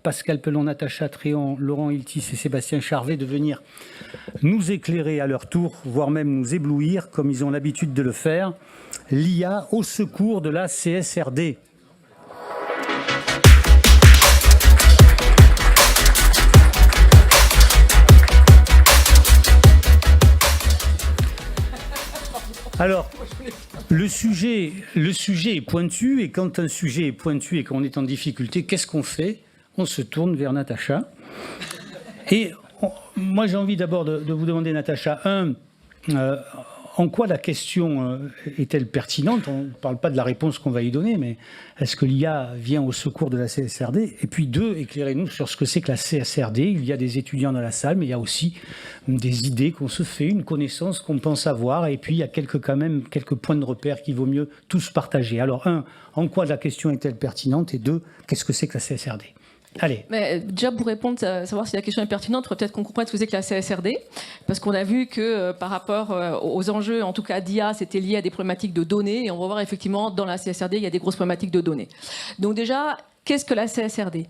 Pascal Pelon, Natacha Tréant, Laurent Iltis et Sébastien Charvet de venir nous éclairer à leur tour, voire même nous éblouir, comme ils ont l'habitude de le faire. L'IA au secours de la CSRD. Alors, le sujet est pointu, et quand un sujet est pointu et qu'on est en difficulté, qu'est-ce qu'on fait? On se tourne vers Natacha. Et moi, j'ai envie d'abord de vous demander, Natacha, en quoi la question est-elle pertinente? On ne parle pas de la réponse qu'on va y donner, mais est-ce que l'IA vient au secours de la CSRD? Et puis deux, éclairez-nous sur ce que c'est que la CSRD. Il y a des étudiants dans la salle, mais il y a aussi des idées qu'on se fait, une connaissance qu'on pense avoir, et puis il y a quand même quelques points de repère qu'il vaut mieux tous partager. Alors en quoi la question est-elle pertinente? Et deux, qu'est-ce que c'est que la CSRD? Allez. Mais déjà, pour répondre à savoir si la question est pertinente, il faudrait peut-être qu'on comprenne ce que c'est que la CSRD, parce qu'on a vu que par rapport aux enjeux, en tout cas d'IA, c'était lié à des problématiques de données, et on va voir effectivement dans la CSRD, il y a des grosses problématiques de données. Donc déjà, qu'est-ce que la CSRD?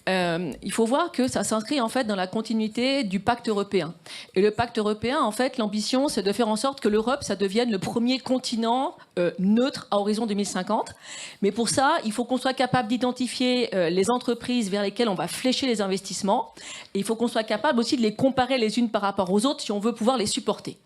Il faut voir que ça s'inscrit en fait dans la continuité du pacte européen. Et le pacte européen, en fait, l'ambition, c'est de faire en sorte que l'Europe, ça devienne le premier continent neutre à horizon 2050. Mais pour ça, il faut qu'on soit capable d'identifier les entreprises vers lesquelles on va flécher les investissements. Et il faut qu'on soit capable aussi de les comparer les unes par rapport aux autres si on veut pouvoir les supporter.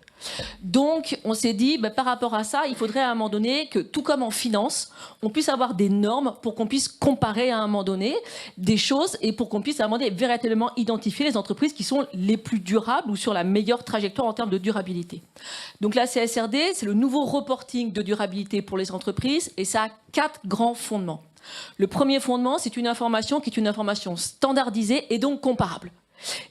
Donc, on s'est dit, par rapport à ça, il faudrait à un moment donné que, tout comme en finance, on puisse avoir des normes pour qu'on puisse comparer à un moment donné des choses et pour qu'on puisse à un moment donné véritablement identifier les entreprises qui sont les plus durables ou sur la meilleure trajectoire en termes de durabilité. Donc la CSRD, c'est le nouveau reporting de durabilité pour les entreprises et ça a 4 grands fondements. Le premier fondement, c'est une information qui est une information standardisée et donc comparable.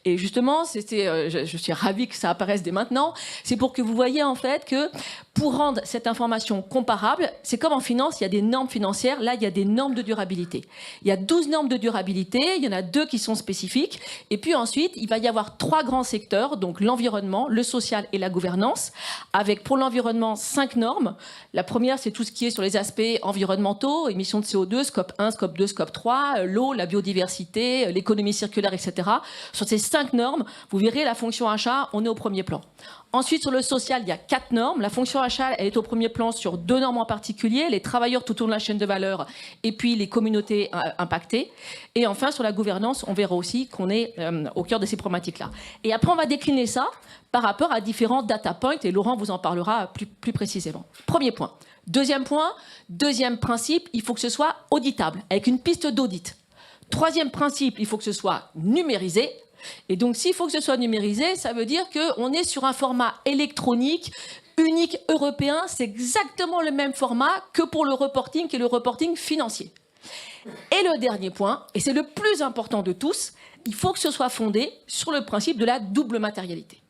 Et justement, je suis ravie que ça apparaisse dès maintenant, c'est pour que vous voyez en fait que pour rendre cette information comparable, c'est comme en finance, il y a des normes financières, là il y a des normes de durabilité. Il y a 12 normes de durabilité, il y en a 2 qui sont spécifiques, et puis ensuite il va y avoir 3 grands secteurs, donc l'environnement, le social et la gouvernance, avec pour l'environnement 5 normes. La première, c'est tout ce qui est sur les aspects environnementaux, émissions de CO2, scope 1, scope 2, scope 3, l'eau, la biodiversité, l'économie circulaire, etc. Sur ces 5 normes, vous verrez la fonction achat, on est au premier plan. Ensuite, sur le social, il y a 4 normes. La fonction achat, elle est au premier plan sur 2 normes en particulier, les travailleurs tout au long de la chaîne de valeur et puis les communautés impactées. Et enfin, sur la gouvernance, on verra aussi qu'on est au cœur de ces problématiques-là. Et après, on va décliner ça par rapport à différents data points, et Laurent vous en parlera plus précisément. Premier point. Deuxième point, deuxième principe, il faut que ce soit auditable, avec une piste d'audit. Troisième principe, il faut que ce soit numérisé. Et donc, s'il faut que ce soit numérisé, ça veut dire qu'on est sur un format électronique, unique européen. C'est exactement le même format que pour le reporting, qui est le reporting financier. Et le dernier point, et c'est le plus important de tous, il faut que ce soit fondé sur le principe de la double matérialité.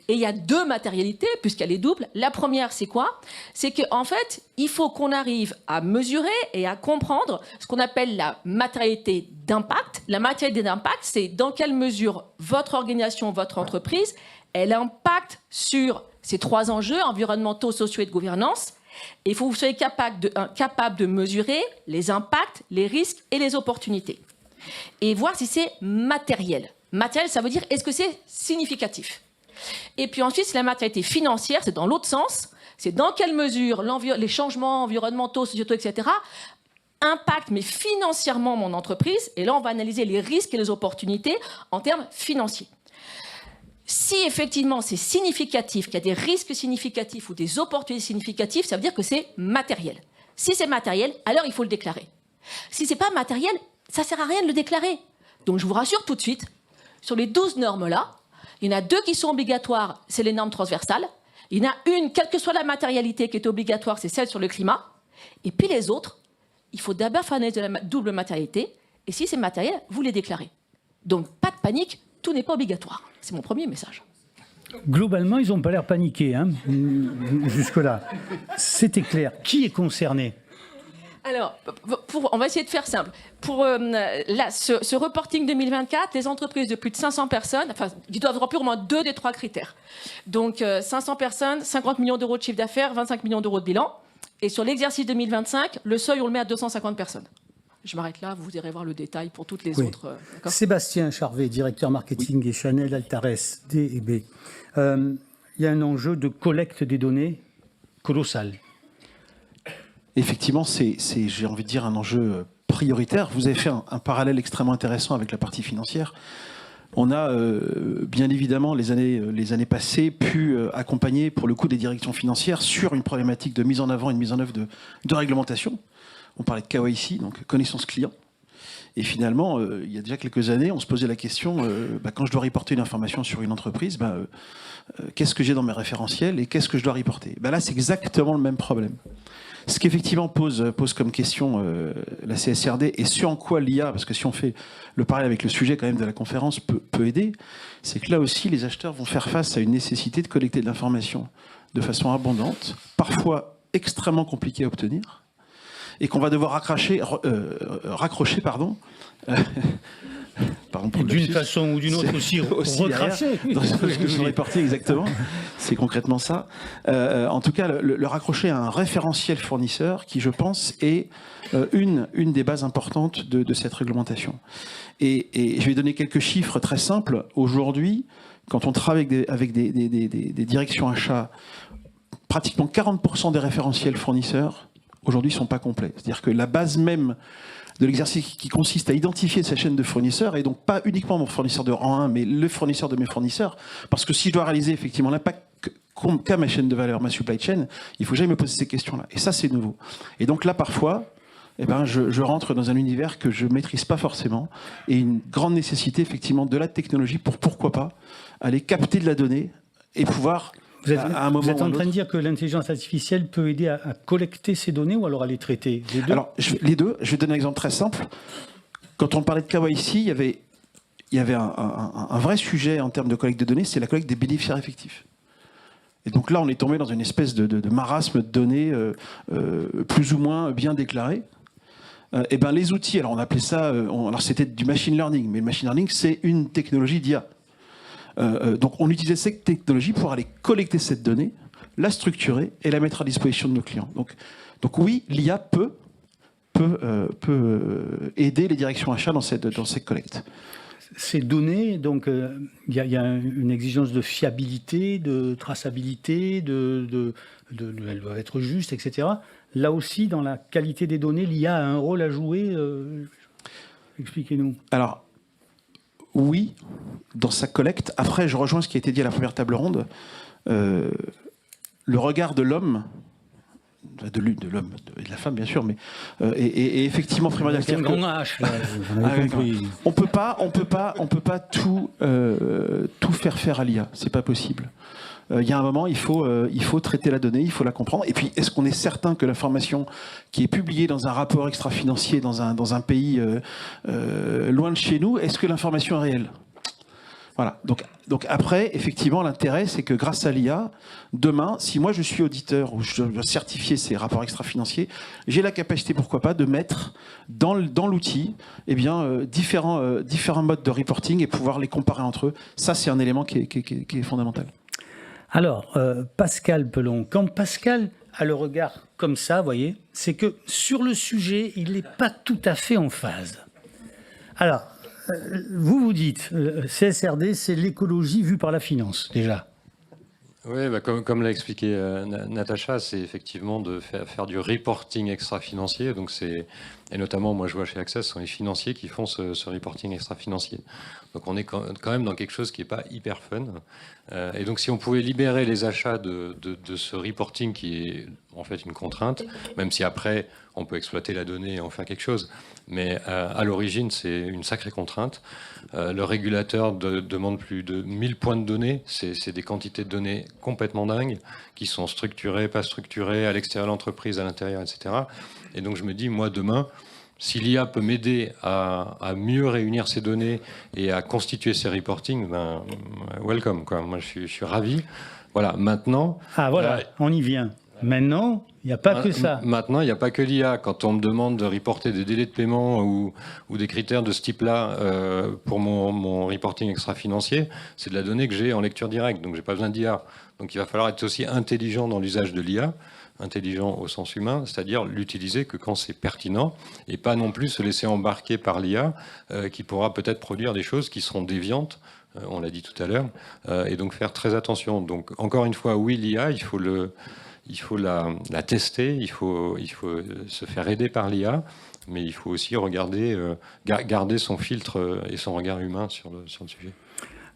Et il y a 2 matérialités, puisqu'elle est double. La première, c'est quoi? C'est qu'en fait, il faut qu'on arrive à mesurer et à comprendre ce qu'on appelle la matérialité d'impact. La matérialité d'impact, c'est dans quelle mesure votre organisation, votre entreprise, elle impacte sur ces 3 enjeux environnementaux, sociaux et de gouvernance. Et il faut que vous soyez capable de mesurer les impacts, les risques et les opportunités. Et voir si c'est matériel. Matériel, ça veut dire est-ce que c'est significatif? Et puis ensuite, c'est la matérialité financière, c'est dans l'autre sens. C'est dans quelle mesure les changements environnementaux, sociétaux, etc. impactent, mais financièrement, mon entreprise. Et là, on va analyser les risques et les opportunités en termes financiers. Si effectivement c'est significatif, qu'il y a des risques significatifs ou des opportunités significatives, ça veut dire que c'est matériel. Si c'est matériel, alors il faut le déclarer. Si c'est pas matériel, ça sert à rien de le déclarer. Donc je vous rassure tout de suite, sur les 12 normes-là, il y en a 2 qui sont obligatoires, c'est les normes transversales. Il y en a une, quelle que soit la matérialité qui est obligatoire, c'est celle sur le climat. Et puis les autres, il faut d'abord faire l'analyse de la double matérialité. Et si c'est matériel, vous les déclarez. Donc pas de panique, tout n'est pas obligatoire. C'est mon premier message. Globalement, ils n'ont pas l'air paniqués, hein, jusque-là. C'était clair. Qui est concerné ? Alors, on va essayer de faire simple. Pour ce reporting 2024, les entreprises de plus de 500 personnes, enfin, ils doivent remplir au moins 2 des 3 critères. Donc, 500 personnes, 50 millions d'euros de chiffre d'affaires, 25 millions d'euros de bilan. Et sur l'exercice 2025, le seuil, on le met à 250 personnes. Je m'arrête là, vous irez voir le détail pour toutes les Oui. autres. Sébastien Charvet, directeur marketing et Chanel Altares D&B. Il y a un enjeu de collecte des données colossal. Effectivement, c'est, j'ai envie de dire, un enjeu prioritaire. Vous avez fait un parallèle extrêmement intéressant avec la partie financière. On a bien évidemment les années passées pu accompagner pour le coup des directions financières sur une problématique de mise en avant et de mise en œuvre de réglementation. On parlait de KYC, donc connaissance client. Et finalement, il y a déjà quelques années, on se posait la question, quand je dois reporter une information sur une entreprise, qu'est-ce que j'ai dans mes référentiels et qu'est-ce que je dois reporter? Là, c'est exactement le même problème. Ce qu'effectivement pose comme question la CSRD et sur en quoi l'IA, parce que si on fait le parallèle avec le sujet quand même de la conférence, peut aider, c'est que là aussi les acheteurs vont faire face à une nécessité de collecter de l'information de façon abondante, parfois extrêmement compliquée à obtenir, et qu'on va devoir raccrocher d'une façon ou d'une autre aussi recracher. Dans ce que je reporting exactement, c'est concrètement ça. En tout cas, le raccrocher à un référentiel fournisseur qui, je pense, est une des bases importantes de cette réglementation. Et je vais donner quelques chiffres très simples. Aujourd'hui, quand on travaille avec des directions achats, pratiquement 40% des référentiels fournisseurs aujourd'hui ne sont pas complets. C'est-à-dire que la base même de l'exercice qui consiste à identifier sa chaîne de fournisseurs, et donc pas uniquement mon fournisseur de rang 1, mais le fournisseur de mes fournisseurs, parce que si je dois réaliser effectivement l'impact qu'a ma chaîne de valeur, ma supply chain, il faut que j'aille me poser ces questions-là. Et ça, c'est nouveau. Et donc là, parfois, je rentre dans un univers que je ne maîtrise pas forcément, et une grande nécessité effectivement de la technologie pour, pourquoi pas, aller capter de la donnée et pouvoir... Vous êtes en train de dire que l'intelligence artificielle peut aider à collecter ces données ou alors à les traiter? Les deux? Alors, les deux. Je vais donner un exemple très simple. Quand on parlait de KYC, il y avait un vrai sujet en termes de collecte de données, c'est la collecte des bénéficiaires effectifs. Et donc là, on est tombé dans une espèce de marasme de données plus ou moins bien déclarées. Les outils, alors on appelait ça, alors c'était du machine learning, mais le machine learning, c'est une technologie d'IA. Donc on utilisait cette technologie pour aller collecter cette donnée, la structurer et la mettre à disposition de nos clients. Donc oui, l'IA peut aider les directions achats dans cette collecte. Ces données, donc il y a une exigence de fiabilité, de traçabilité, elles doivent être justes, etc. Là aussi, dans la qualité des données, l'IA a un rôle à jouer. Expliquez-nous. Alors, oui, dans sa collecte. Après, je rejoins ce qui a été dit à la première table ronde. Le regard de l'homme, de l'homme et de la femme, bien sûr, mais et effectivement primordial. C'est un grand H. Là, on peut pas tout faire à l'IA. C'est pas possible. Il y a un moment, il faut traiter la donnée, il faut la comprendre. Et puis, est-ce qu'on est certain que l'information qui est publiée dans un rapport extra-financier dans un pays loin de chez nous, est-ce que l'information est réelle? Voilà. Donc après, effectivement, l'intérêt, c'est que grâce à l'IA, demain, si moi je suis auditeur ou je dois certifier ces rapports extra-financiers, j'ai la capacité, pourquoi pas, de mettre dans l'outil différents modes de reporting et pouvoir les comparer entre eux. Ça, c'est un élément qui est fondamental. Alors, Pascal Pelon, quand Pascal a le regard comme ça, vous voyez, c'est que sur le sujet, il n'est pas tout à fait en phase. Alors, vous dites, CSRD, c'est l'écologie vue par la finance, déjà. Oui, comme l'a expliqué Natacha, c'est effectivement de faire du reporting extra-financier. Donc et notamment, moi je vois chez Access, ce sont les financiers qui font ce reporting extra-financier. Donc on est quand même dans quelque chose qui n'est pas hyper fun. Et donc si on pouvait libérer les achats de ce reporting qui est en fait une contrainte, même si après on peut exploiter la donnée et en faire quelque chose, mais à l'origine c'est une sacrée contrainte. Le régulateur demande plus de 1000 points de données, c'est des quantités de données complètement dingues, qui sont structurées, pas structurées, à l'extérieur de l'entreprise, à l'intérieur, etc. Et donc je me dis, moi demain, si l'IA peut m'aider à mieux réunir ces données et à constituer ces reportings, welcome, quoi. Moi, je suis ravi. Voilà, maintenant... Ah, voilà, on y vient. Maintenant, il n'y a pas que ça. Maintenant, il n'y a pas que l'IA. Quand on me demande de reporter des délais de paiement ou des critères de ce type-là pour mon reporting extra-financier, c'est de la donnée que j'ai en lecture directe. Donc, je n'ai pas besoin d'IA. Donc, il va falloir être aussi intelligent dans l'usage de l'IA intelligent au sens humain, c'est-à-dire l'utiliser que quand c'est pertinent et pas non plus se laisser embarquer par l'IA qui pourra peut-être produire des choses qui seront déviantes, on l'a dit tout à l'heure, et donc faire très attention. Donc encore une fois, oui, l'IA, il faut la tester, il faut se faire aider par l'IA, mais il faut aussi garder son filtre et son regard humain sur le sujet.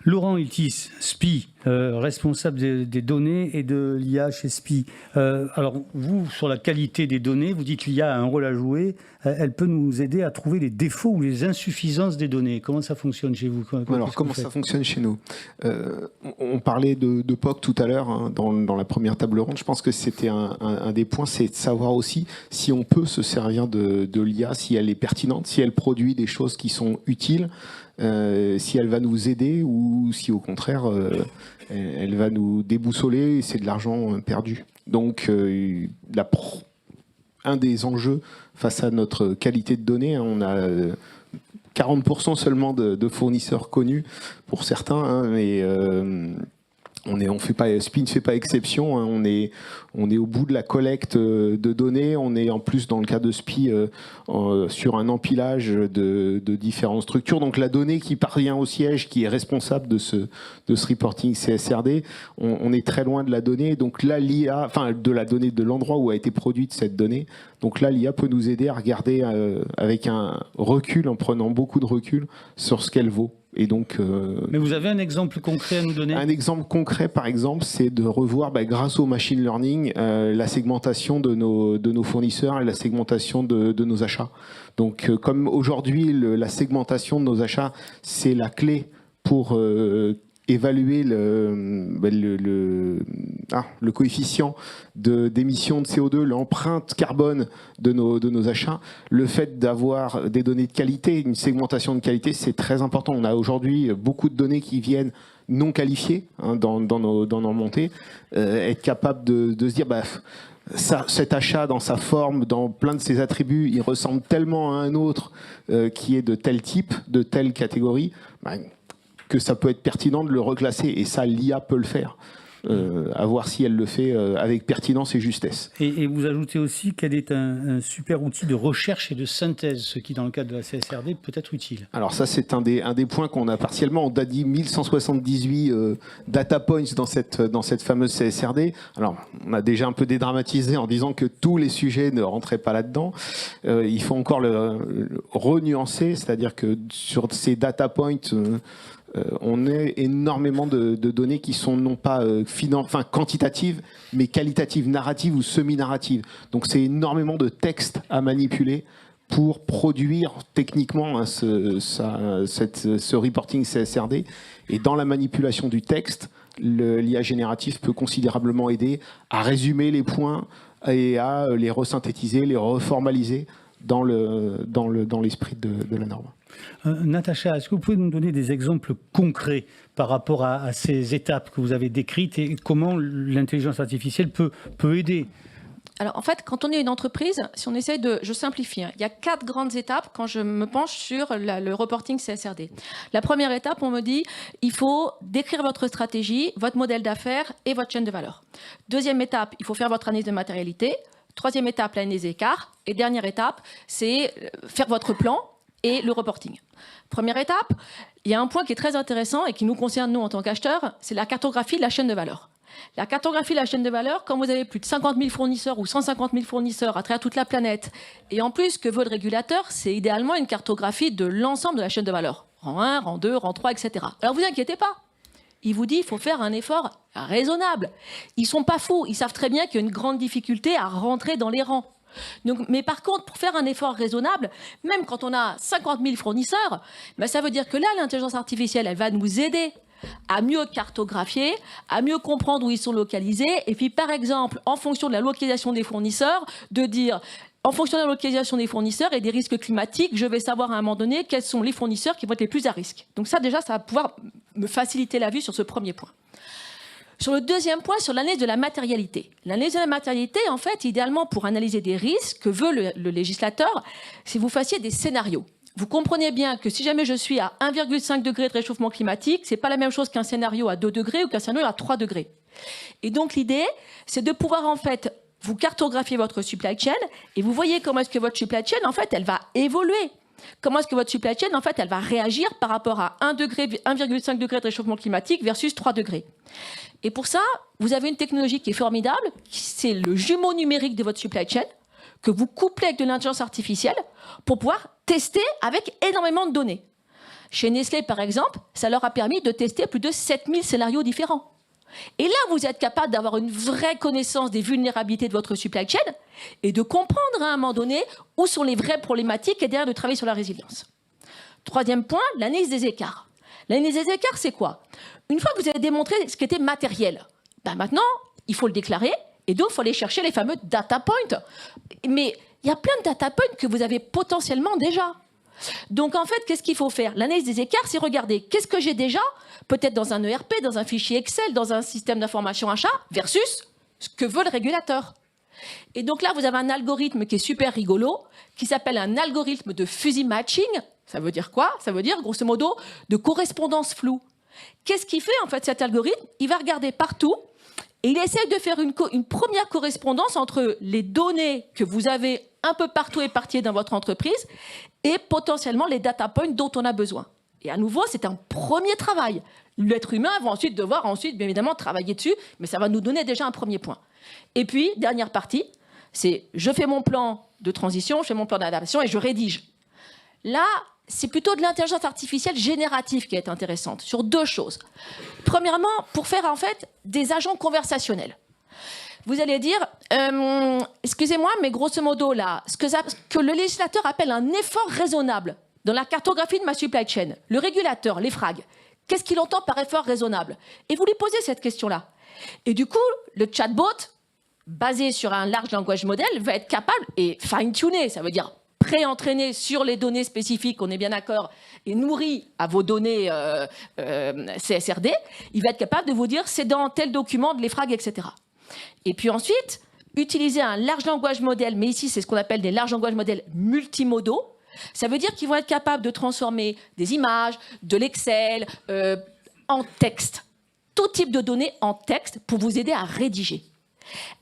Laurent Iltis, SPI, responsable des données et de l'IA chez SPI. Alors, vous, sur la qualité des données, vous dites que l'IA a un rôle à jouer. Elle peut nous aider à trouver les défauts ou les insuffisances des données. Comment ça fonctionne chez vous? Alors, comment ça fonctionne chez nous? On parlait de POC tout à l'heure, hein, dans la première table ronde. Je pense que c'était un des points, c'est de savoir aussi si on peut se servir de l'IA, si elle est pertinente, si elle produit des choses qui sont utiles, si elle va nous aider ou si au contraire elle va nous déboussoler et c'est de l'argent perdu. Donc un des enjeux face à notre qualité de données, hein, on a 40% seulement de fournisseurs connus pour certains, hein, mais SPI ne fait pas exception, hein, on est au bout de la collecte de données, on est en plus dans le cas de SPI sur un empilage de différentes structures, donc la donnée qui parvient au siège, qui est responsable de ce reporting CSRD, on est très loin de la donnée, donc là l'IA, enfin de la donnée de l'endroit où a été produite cette donnée, donc là l'IA peut nous aider à regarder avec un recul, en prenant beaucoup de recul sur ce qu'elle vaut. Et donc, mais vous avez un exemple concret à nous donner? Un exemple concret, par exemple, c'est de revoir, grâce au machine learning, la segmentation de nos fournisseurs et la segmentation de nos achats. Donc, comme aujourd'hui, la segmentation de nos achats, c'est la clé pour évaluer le coefficient d'émission de CO2, l'empreinte carbone de nos achats, le fait d'avoir des données de qualité, une segmentation de qualité, c'est très important. On a aujourd'hui beaucoup de données qui viennent non qualifiées, hein, dans nos montées. Être capable de se dire, cet achat dans sa forme, dans plein de ses attributs, il ressemble tellement à un autre qui est de tel type, de telle catégorie, que ça peut être pertinent de le reclasser, et ça l'IA peut le faire, à voir si elle le fait avec pertinence et justesse. Et vous ajoutez aussi qu'elle est un super outil de recherche et de synthèse, ce qui dans le cadre de la CSRD peut être utile. Alors ça c'est un des points qu'on a partiellement, on a dit 1178 data points dans cette fameuse CSRD. Alors on a déjà un peu dédramatisé en disant que tous les sujets ne rentraient pas là-dedans, il faut encore le renuancer, c'est-à-dire que sur ces data points, on a énormément de données qui sont non pas quantitatives, mais qualitatives, narratives ou semi-narratives. Donc c'est énormément de textes à manipuler pour produire techniquement, hein, ce reporting CSRD. Et dans la manipulation du texte, l'IA générative peut considérablement aider à résumer les points et à les resynthétiser, les reformaliser dans l'esprit de la norme. Natacha, est-ce que vous pouvez nous donner des exemples concrets par rapport à ces étapes que vous avez décrites et comment l'intelligence artificielle peut aider? Alors en fait, quand on est une entreprise, si on essaye je simplifie, hein, il y a 4 grandes étapes quand je me penche sur le reporting CSRD. La première étape, on me dit, il faut décrire votre stratégie, votre modèle d'affaires et votre chaîne de valeur. Deuxième étape, il faut faire votre analyse de matérialité. Troisième étape, l'analyse des écarts. Et dernière étape, c'est faire votre plan et le reporting. Première étape, il y a un point qui est très intéressant et qui nous concerne nous en tant qu'acheteurs, c'est la cartographie de la chaîne de valeur. La cartographie de la chaîne de valeur, quand vous avez plus de 50 000 fournisseurs ou 150 000 fournisseurs à travers toute la planète, et en plus que veut le régulateur, c'est idéalement une cartographie de l'ensemble de la chaîne de valeur. Rang 1, rang 2, rang 3, etc. Alors vous inquiétez pas. Il vous dit qu'il faut faire un effort raisonnable. Ils sont pas fous, ils savent très bien qu'il y a une grande difficulté à rentrer dans les rangs. Donc, mais par contre, pour faire un effort raisonnable, même quand on a 50 000 fournisseurs, ça veut dire que là, l'intelligence artificielle, elle va nous aider à mieux cartographier, à mieux comprendre où ils sont localisés, et puis par exemple, en fonction de la localisation des fournisseurs, de dire, en fonction de la localisation des fournisseurs et des risques climatiques, je vais savoir à un moment donné quels sont les fournisseurs qui vont être les plus à risque. Donc ça, déjà, ça va pouvoir me faciliter la vue sur ce premier point. Sur le deuxième point, sur l'analyse de la matérialité. L'analyse de la matérialité, en fait, idéalement, pour analyser des risques, que veut le législateur, c'est que vous fassiez des scénarios. Vous comprenez bien que si jamais je suis à 1,5 degré de réchauffement climatique, c'est pas la même chose qu'un scénario à 2 degrés ou qu'un scénario à 3 degrés. Et donc l'idée, c'est de pouvoir en fait vous cartographiez votre supply chain et vous voyez comment est-ce que votre supply chain, en fait, elle va évoluer. Comment est-ce que votre supply chain, en fait, elle va réagir par rapport à 1,5 degré de réchauffement climatique versus 3 degrés. Et pour ça, vous avez une technologie qui est formidable, c'est le jumeau numérique de votre supply chain, que vous couplez avec de l'intelligence artificielle pour pouvoir tester avec énormément de données. Chez Nestlé, par exemple, ça leur a permis de tester plus de 7000 scénarios différents. Et là, vous êtes capable d'avoir une vraie connaissance des vulnérabilités de votre supply chain et de comprendre à un moment donné où sont les vraies problématiques et derrière de travailler sur la résilience. Troisième point, l'analyse des écarts. L'analyse des écarts, c'est quoi? Une fois que vous avez démontré ce qui était matériel, maintenant, il faut le déclarer et donc il faut aller chercher les fameux data points. Mais il y a plein de data points que vous avez potentiellement déjà. Donc en fait, qu'est-ce qu'il faut faire? L'analyse des écarts, c'est regarder qu'est-ce que j'ai déjà, peut-être dans un ERP, dans un fichier Excel, dans un système d'information achat, versus ce que veut le régulateur. Et donc là, vous avez un algorithme qui est super rigolo, qui s'appelle un algorithme de fuzzy matching. Ça veut dire quoi? Ça veut dire, grosso modo, de correspondance floue. Qu'est-ce qu'il fait, en fait, cet algorithme? Il va regarder partout et il essaie de faire une première correspondance entre les données que vous avez un peu partout éparpillées dans votre entreprise et potentiellement les data points dont on a besoin. Et à nouveau, c'est un premier travail. L'être humain va ensuite devoir, bien évidemment, travailler dessus, mais ça va nous donner déjà un premier point. Et puis, dernière partie, c'est je fais mon plan de transition, je fais mon plan d'adaptation et je rédige. Là, c'est plutôt de l'intelligence artificielle générative qui est intéressante, sur deux choses. Premièrement, pour faire en fait des agents conversationnels. Vous allez dire, excusez-moi, mais grosso modo, là, ce que le législateur appelle un effort raisonnable dans la cartographie de ma supply chain, le régulateur, l'EFRAG, qu'est-ce qu'il entend par effort raisonnable? Et vous lui posez cette question-là. Et du coup, le chatbot, basé sur un large language model, va être capable, et fine-tuné, ça veut dire pré-entraîné sur les données spécifiques, on est bien d'accord, et nourri à vos données CSRD, il va être capable de vous dire c'est dans tel document de l'EFRAG, etc. Et puis ensuite, utiliser un large language model, mais ici c'est ce qu'on appelle des large language models multimodaux. Ça veut dire qu'ils vont être capables de transformer des images, de l'Excel, en texte. Tout type de données en texte pour vous aider à rédiger.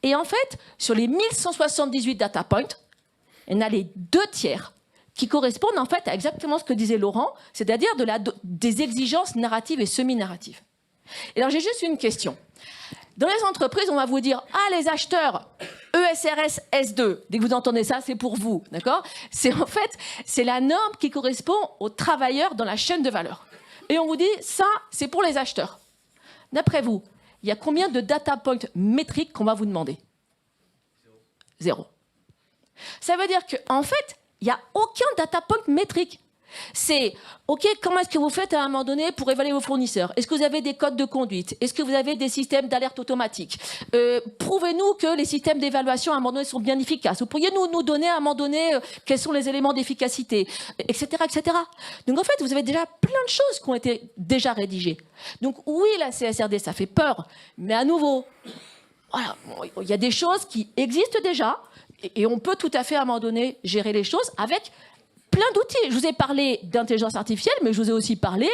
Et en fait, sur les 1178 data points, il y en a les 2/3 qui correspondent en fait à exactement ce que disait Laurent, c'est-à-dire des exigences narratives et semi-narratives. Et alors j'ai juste une question. Dans les entreprises, on va vous dire « Ah, les acheteurs, ESRS S2 », dès que vous entendez ça, c'est pour vous, d'accord? C'est la norme qui correspond aux travailleurs dans la chaîne de valeur. Et on vous dit « Ça, c'est pour les acheteurs ». D'après vous, il y a combien de data points métriques qu'on va vous demander? 0. Ça veut dire qu'en fait, il n'y a aucun data point métrique. C'est, OK, comment est-ce que vous faites à un moment donné pour évaluer vos fournisseurs? Est-ce que vous avez des codes de conduite? Est-ce que vous avez des systèmes d'alerte automatique? Prouvez-nous que les systèmes d'évaluation à un moment donné sont bien efficaces. Vous pourriez nous donner à un moment donné quels sont les éléments d'efficacité, etc., etc. Donc en fait, vous avez déjà plein de choses qui ont été déjà rédigées. Donc oui, la CSRD, ça fait peur, mais à nouveau, voilà, il y a des choses qui existent déjà et on peut tout à fait à un moment donné gérer les choses avec plein d'outils. Je vous ai parlé d'intelligence artificielle, mais je vous ai aussi parlé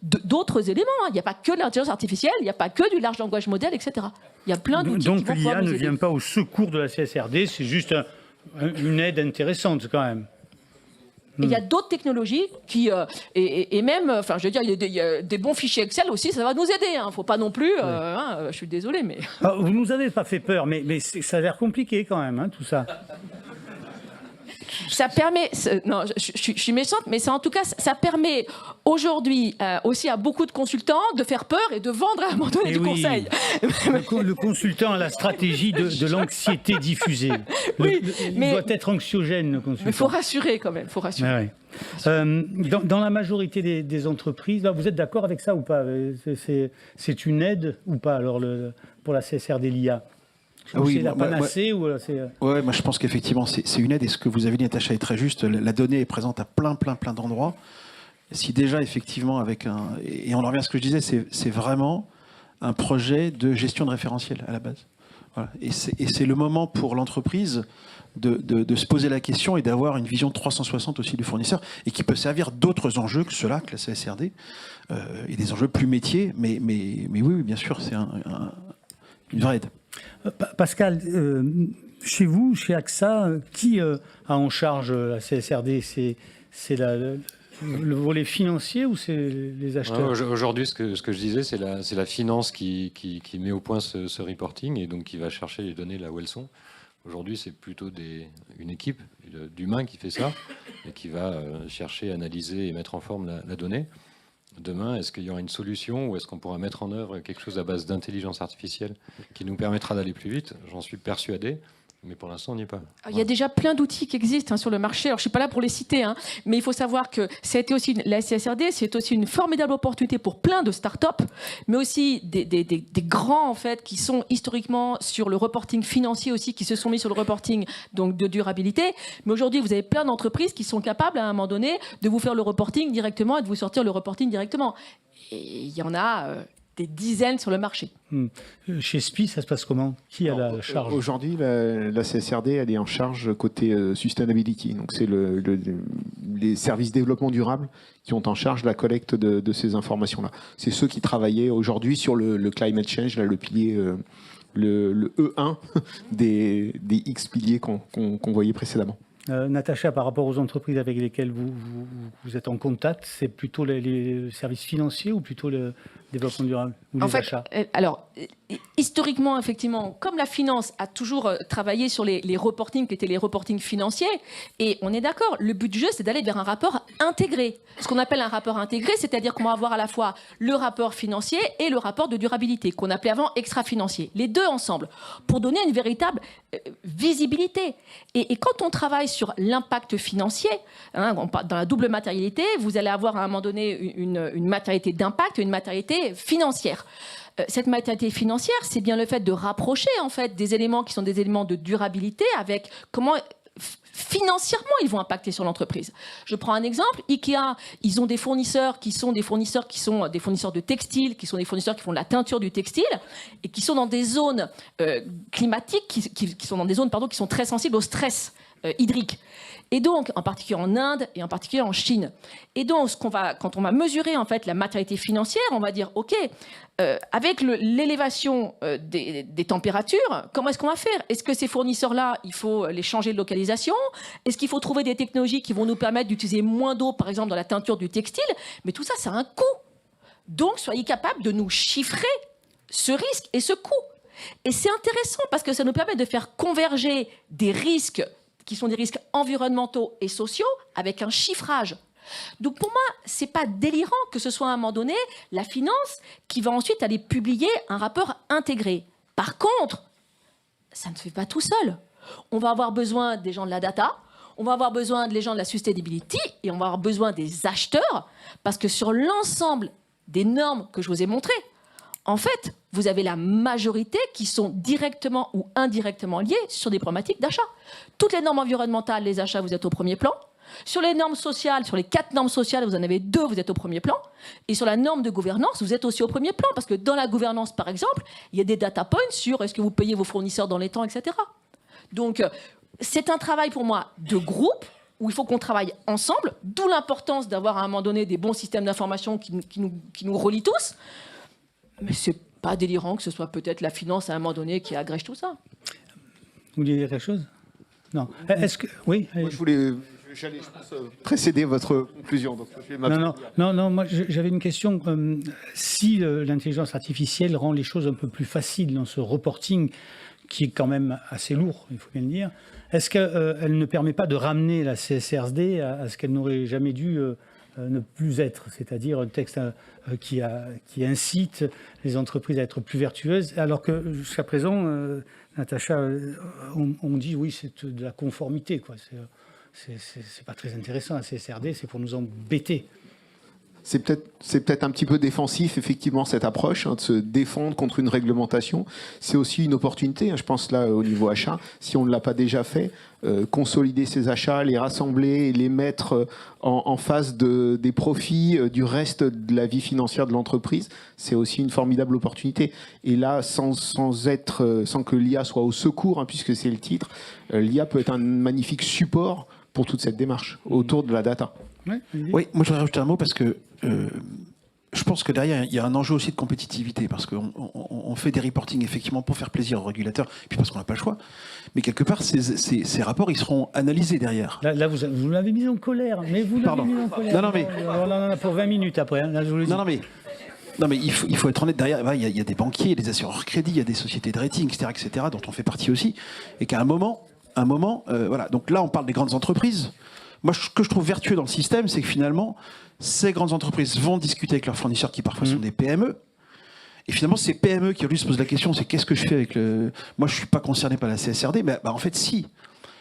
d'autres éléments. Il n'y a pas que de l'intelligence artificielle, il n'y a pas que du large language model, etc. Il y a plein d'outils. Donc l'IA ne vient pas au secours de la CSRD, c'est juste une aide intéressante quand même. Il y a d'autres technologies qui, et même, enfin, je veux dire, il y a des bons fichiers Excel aussi, ça va nous aider. Il ne faut pas non plus, je suis désolé, mais... Alors, vous ne nous avez pas fait peur, mais ça a l'air compliqué quand même, tout ça. Ça permet, non, je suis méchante, mais ça, en tout cas, ça permet aujourd'hui aussi à beaucoup de consultants de faire peur et de vendre à un moment donné du conseil. Le consultant a la stratégie de l'anxiété diffusée. Oui, il doit être anxiogène, le consultant. Mais il faut rassurer quand même, il faut rassurer. Dans la majorité des entreprises, là, vous êtes d'accord avec ça ou pas? C'est une aide ou pas alors pour la CSRD l'IA? Oui, c'est la panacée ou c'est... Ouais, moi je pense qu'effectivement c'est une aide et ce que vous avez dit, Natacha, est très juste. La donnée est présente à plein d'endroits. Si déjà effectivement et on en revient à ce que je disais, c'est vraiment un projet de gestion de référentiel à la base. Voilà. Et c'est le moment pour l'entreprise de se poser la question et d'avoir une vision 360 aussi du fournisseur et qui peut servir d'autres enjeux que ceux-là, que la CSRD, et des enjeux plus métiers. Mais oui, bien sûr, c'est une vraie aide. Pascal, Chez vous, chez AXA, qui a en charge la CSRD? C'est le volet financier ou c'est les acheteurs? Aujourd'hui, ce que je disais, c'est la finance qui met au point ce reporting et donc qui va chercher les données là où elles sont. Aujourd'hui, c'est plutôt une équipe d'humains qui fait ça et qui va chercher, analyser et mettre en forme la donnée. Demain, est-ce qu'il y aura une solution ou est-ce qu'on pourra mettre en œuvre quelque chose à base d'intelligence artificielle qui nous permettra d'aller plus vite? J'en suis persuadé. Mais pour l'instant, on n'y est pas. Il y a déjà plein d'outils qui existent sur le marché. Alors, je ne suis pas là pour les citer, mais il faut savoir que la CSRD, c'est aussi une formidable opportunité pour plein de start-up, mais aussi des grands, en fait, qui sont historiquement sur le reporting financier aussi, qui se sont mis sur le reporting donc, de durabilité. Mais aujourd'hui, vous avez plein d'entreprises qui sont capables, à un moment donné, de vous faire le reporting directement et de vous sortir le reporting directement. Et il y en a... des dizaines sur le marché. Chez SPI, ça se passe comment? Qui a la charge? Aujourd'hui, la CSRD, elle est en charge côté sustainability. Donc, c'est les services développement durable qui ont en charge la collecte de ces informations-là. C'est ceux qui travaillaient aujourd'hui sur le climate change, là, le pilier, le E1 des X piliers qu'on voyait précédemment. Natacha, par rapport aux entreprises avec lesquelles vous êtes en contact, c'est plutôt les services financiers ou plutôt le développement durable ou les achats? Alors, historiquement, effectivement, comme la finance a toujours travaillé sur les reportings qui étaient les reportings financiers, et on est d'accord, le but du jeu, c'est d'aller vers un rapport intégré. Ce qu'on appelle un rapport intégré, c'est-à-dire qu'on va avoir à la fois le rapport financier et le rapport de durabilité, qu'on appelait avant extra-financier. Les deux ensemble, pour donner une véritable visibilité. Et quand on travaille sur l'impact financier, dans la double matérialité, vous allez avoir à un moment donné une matérialité d'impact et une matérialité financière. Cette matérialité financière, c'est bien le fait de rapprocher en fait des éléments qui sont des éléments de durabilité avec comment financièrement ils vont impacter sur l'entreprise. Je prends un exemple, Ikea, ils ont des fournisseurs qui sont des fournisseurs de textiles, qui sont des fournisseurs qui font de la teinture du textile et qui sont dans des zones climatiques, qui sont dans des zones qui sont très sensibles au stress hydrique. Et donc, en particulier en Inde et en particulier en Chine. Et donc, quand on va mesurer en fait la matérialité financière, on va dire, OK, avec l'élévation des températures, comment est-ce qu'on va faire? Est-ce que ces fournisseurs-là, il faut les changer de localisation? Est-ce qu'il faut trouver des technologies qui vont nous permettre d'utiliser moins d'eau, par exemple, dans la teinture du textile? Mais tout ça, ça a un coût. Donc, soyez capables de nous chiffrer ce risque et ce coût. Et c'est intéressant parce que ça nous permet de faire converger des risques qui sont des risques environnementaux et sociaux, avec un chiffrage. Donc pour moi, c'est pas délirant que ce soit à un moment donné la finance qui va ensuite aller publier un rapport intégré. Par contre, ça ne se fait pas tout seul. On va avoir besoin des gens de la data, on va avoir besoin des gens de la sustainability et on va avoir besoin des acheteurs, parce que sur l'ensemble des normes que je vous ai montrées, en fait, vous avez la majorité qui sont directement ou indirectement liées sur des problématiques d'achat. Toutes les normes environnementales, les achats, vous êtes au premier plan. Sur les normes sociales, sur les 4 normes sociales, vous en avez 2, vous êtes au premier plan. Et sur la norme de gouvernance, vous êtes aussi au premier plan. Parce que dans la gouvernance, par exemple, il y a des data points sur est-ce que vous payez vos fournisseurs dans les temps, etc. Donc, c'est un travail pour moi de groupe où il faut qu'on travaille ensemble, d'où l'importance d'avoir à un moment donné des bons systèmes d'information qui nous relient tous. Mais c'est pas délirant que ce soit peut-être la finance à un moment donné qui agrège tout ça. Vous vouliez dire quelque chose? Non. Est-ce que... Oui. Moi, j'allais, je pense, précéder votre conclusion. Donc je vais non, moi j'avais une question. Si l'intelligence artificielle rend les choses un peu plus faciles dans ce reporting, qui est quand même assez lourd, il faut bien le dire, est-ce qu'elle ne permet pas de ramener la CSRD à ce qu'elle n'aurait jamais dû ne plus être, c'est-à-dire un texte qui incite les entreprises à être plus vertueuses, alors que jusqu'à présent, Natacha, on dit oui, c'est de la conformité, quoi. C'est pas très intéressant, la CSRD, c'est pour nous embêter. C'est peut-être un petit peu défensif, effectivement, cette approche, de se défendre contre une réglementation. C'est aussi une opportunité, je pense là, au niveau achat. Si on ne l'a pas déjà fait, consolider ces achats, les rassembler, les mettre en face des profits du reste de la vie financière de l'entreprise, c'est aussi une formidable opportunité. Et là, sans que l'IA soit au secours, puisque c'est le titre, l'IA peut être un magnifique support pour toute cette démarche autour de la data. Oui, moi je voudrais rajouter un mot parce que je pense que derrière, il y a un enjeu aussi de compétitivité, parce qu'on fait des reporting effectivement pour faire plaisir aux régulateurs, et puis parce qu'on n'a pas le choix. Mais quelque part, ces rapports, ils seront analysés derrière. Là vous l'avez mis en colère, mais vous l'avez mis en colère. Non, mais... On en a pour 20 minutes après, hein, là, je vous le dis. Non, mais il faut être honnête, derrière, il y a des banquiers, des assureurs crédit, il y a des sociétés de rating, etc., dont on fait partie aussi, et qu'à un moment, voilà. Donc là, on parle des grandes entreprises. Moi, ce que je trouve vertueux dans le système, c'est que finalement, ces grandes entreprises vont discuter avec leurs fournisseurs qui parfois sont des PME. Et finalement, ces PME qui lui se posent la question, c'est qu'est-ce que je fais avec le... Moi, je suis pas concerné par la CSRD, mais en fait, si.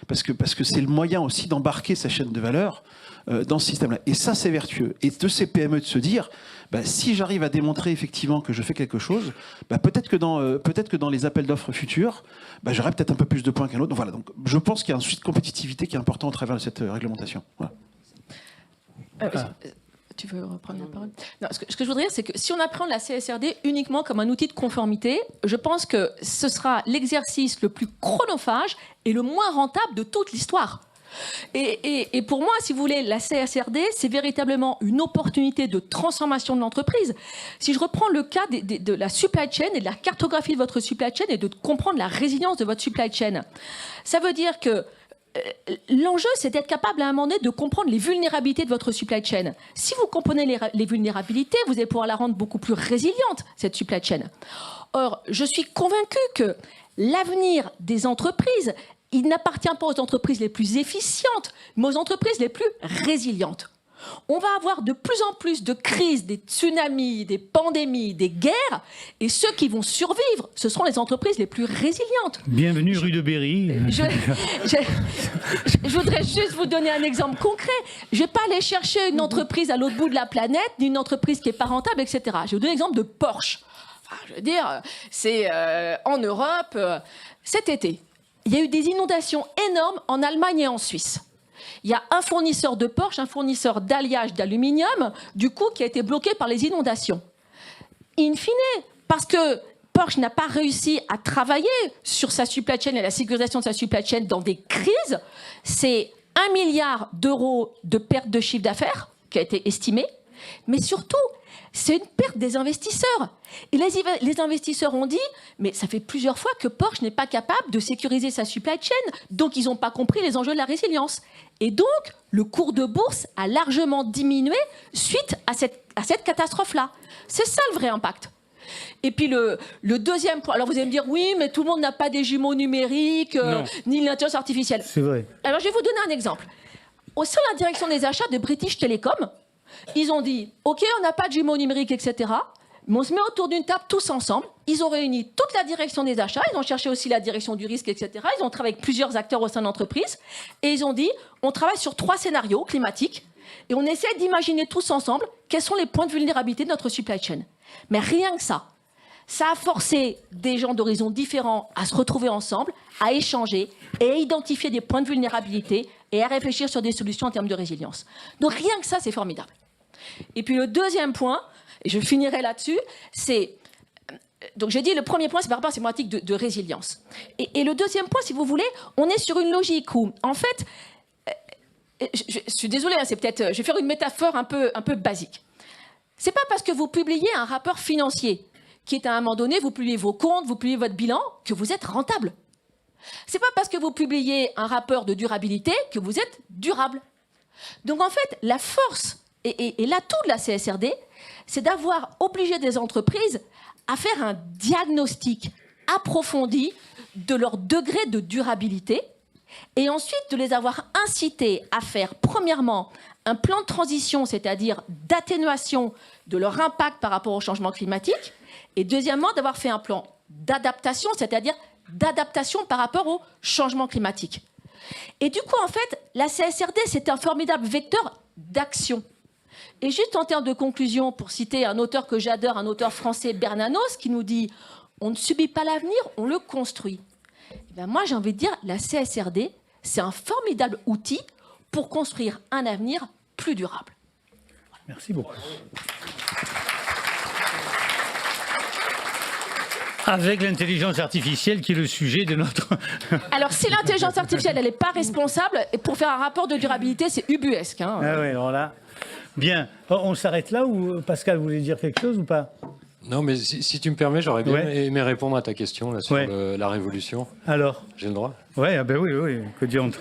Parce que c'est le moyen aussi d'embarquer sa chaîne de valeur dans ce système-là. Et ça, c'est vertueux. Et de ces PME de se dire, si j'arrive à démontrer effectivement que je fais quelque chose, peut-être que dans les appels d'offres futurs, j'aurai peut-être un peu plus de points qu'un autre. Donc voilà. Donc je pense qu'il y a un souci de compétitivité qui est important au travers de cette réglementation. Voilà. Tu veux reprendre la parole ? Non, ce que je voudrais dire, c'est que si on apprend la CSRD uniquement comme un outil de conformité, je pense que ce sera l'exercice le plus chronophage et le moins rentable de toute l'histoire. Et pour moi, si vous voulez, la CSRD, c'est véritablement une opportunité de transformation de l'entreprise. Si je reprends le cas de la supply chain et de la cartographie de votre supply chain et de comprendre la résilience de votre supply chain, ça veut dire que l'enjeu, c'est d'être capable à un moment donné de comprendre les vulnérabilités de votre supply chain. Si vous comprenez les vulnérabilités, vous allez pouvoir la rendre beaucoup plus résiliente, cette supply chain. Or, je suis convaincue que l'avenir des entreprises, il n'appartient pas aux entreprises les plus efficientes, mais aux entreprises les plus résilientes. On va avoir de plus en plus de crises, des tsunamis, des pandémies, des guerres, et ceux qui vont survivre, ce seront les entreprises les plus résilientes. Bienvenue rue de Berry. Je voudrais juste vous donner un exemple concret. Je ne vais pas aller chercher une entreprise à l'autre bout de la planète, ni une entreprise qui n'est pas rentable, etc. Je vais vous donner l'exemple de Porsche. Enfin, je veux dire, c'est en Europe, cet été, il y a eu des inondations énormes en Allemagne et en Suisse. Il y a un fournisseur de Porsche, un fournisseur d'alliage d'aluminium, du coup, qui a été bloqué par les inondations. In fine, parce que Porsche n'a pas réussi à travailler sur sa supply chain et la sécurisation de sa supply chain dans des crises, c'est 1 milliard d'euros de perte de chiffre d'affaires qui a été estimé, mais surtout, c'est une perte des investisseurs. Et les investisseurs ont dit, mais ça fait plusieurs fois que Porsche n'est pas capable de sécuriser sa supply chain, donc ils n'ont pas compris les enjeux de la résilience. Et donc, le cours de bourse a largement diminué suite à cette catastrophe-là. C'est ça le vrai impact. Et puis le deuxième point, alors vous allez me dire, oui, mais tout le monde n'a pas des jumeaux numériques, ni l'intelligence artificielle. C'est vrai. Alors je vais vous donner un exemple. Au sein de la direction des achats de British Telecom, ils ont dit, OK, on n'a pas de jumeaux numériques, etc., mais on se met autour d'une table tous ensemble. Ils ont réuni toute la direction des achats, ils ont cherché aussi la direction du risque, etc. Ils ont travaillé avec plusieurs acteurs au sein de l'entreprise, et ils ont dit, on travaille sur 3 scénarios climatiques, et on essaie d'imaginer tous ensemble quels sont les points de vulnérabilité de notre supply chain. Mais rien que ça a forcé des gens d'horizons différents à se retrouver ensemble, à échanger et à identifier des points de vulnérabilité et à réfléchir sur des solutions en termes de résilience. Donc rien que ça, c'est formidable. Et puis le deuxième point, et je finirai là-dessus, c'est... Donc j'ai dit, le premier point, c'est par rapport à ces problématiques de résilience. Et le deuxième point, si vous voulez, on est sur une logique où, en fait, je suis désolée, hein, c'est peut-être... Je vais faire une métaphore un peu basique. C'est pas parce que vous publiez un rapport financier qui est à un moment donné, vous publiez vos comptes, vous publiez votre bilan, que vous êtes rentable. C'est pas parce que vous publiez un rapport de durabilité que vous êtes durable. Donc en fait, la force et l'atout de la CSRD, c'est d'avoir obligé des entreprises à faire un diagnostic approfondi de leur degré de durabilité et ensuite de les avoir incités à faire, premièrement, un plan de transition, c'est-à-dire d'atténuation de leur impact par rapport au changement climatique, et deuxièmement, d'avoir fait un plan d'adaptation, c'est-à-dire d'adaptation par rapport au changement climatique. Et du coup, en fait, la CSRD, c'est un formidable vecteur d'action. Et juste en termes de conclusion, pour citer un auteur que j'adore, un auteur français, Bernanos, qui nous dit « On ne subit pas l'avenir, on le construit ». Moi, j'ai envie de dire, la CSRD, c'est un formidable outil pour construire un avenir plus durable. Merci beaucoup. Avec l'intelligence artificielle qui est le sujet de notre... Alors, si l'intelligence artificielle, elle n'est pas responsable, et pour faire un rapport de durabilité, c'est ubuesque. Hein. Ah oui, alors là... Bien. On s'arrête là ou Pascal voulait dire quelque chose ou pas? Non, mais si tu me permets, j'aurais bien aimé répondre à ta question là, sur la révolution. Alors? J'ai le droit? Oui, ah ben oui, que diantre.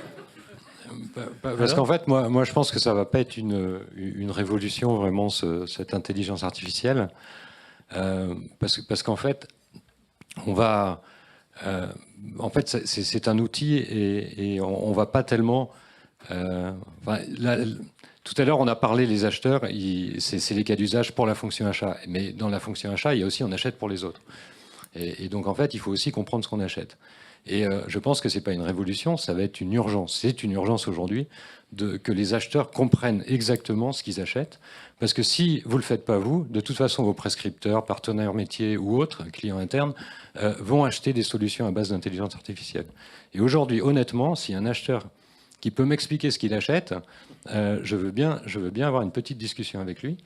Parce qu'en fait, moi, je pense que ça ne va pas être une révolution, vraiment, cette intelligence artificielle. Parce qu'en fait, on va... en fait, c'est un outil et on ne va pas tellement... tout à l'heure, on a parlé les acheteurs, c'est les cas d'usage pour la fonction achat. Mais dans la fonction achat, il y a aussi on achète pour les autres. Et donc, en fait, il faut aussi comprendre ce qu'on achète. Et je pense que ce n'est pas une révolution, ça va être une urgence. C'est une urgence aujourd'hui que les acheteurs comprennent exactement ce qu'ils achètent. Parce que si vous ne le faites pas vous, de toute façon, vos prescripteurs, partenaires métiers ou autres, clients internes, vont acheter des solutions à base d'intelligence artificielle. Et aujourd'hui, honnêtement, si un acheteur qui peut m'expliquer ce qu'il achète, je veux bien avoir une petite discussion avec lui.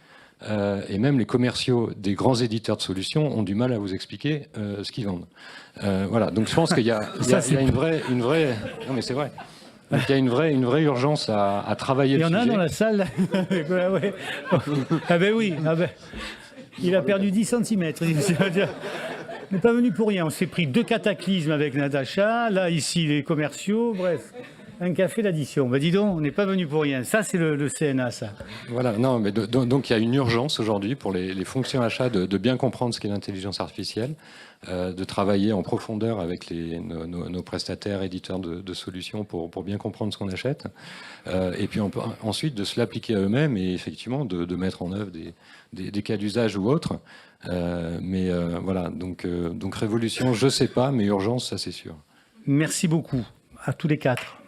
Et même les commerciaux des grands éditeurs de solutions ont du mal à vous expliquer ce qu'ils vendent. Voilà. Donc je pense qu'il y a une vraie... Non mais c'est vrai. Donc il y a une vraie urgence à travailler le sujet. Il y en a dans la salle. Ouais. Ah ben oui. Ah ben, il a perdu 10 cm. On n'est pas venu pour rien. On s'est pris 2 cataclysmes avec Natacha. Là, ici, les commerciaux. Bref. Un café d'addition. Ben dis donc, on n'est pas venu pour rien. Ça, c'est le CNA, ça. Voilà, non, mais donc il y a une urgence aujourd'hui pour les fonctions achats de bien comprendre ce qu'est l'intelligence artificielle, de travailler en profondeur avec nos prestataires, éditeurs de solutions pour bien comprendre ce qu'on achète, et puis ensuite de se l'appliquer à eux-mêmes et effectivement de mettre en œuvre des cas d'usage ou autres. Mais voilà, donc révolution, je ne sais pas, mais urgence, ça c'est sûr. Merci beaucoup à tous les 4.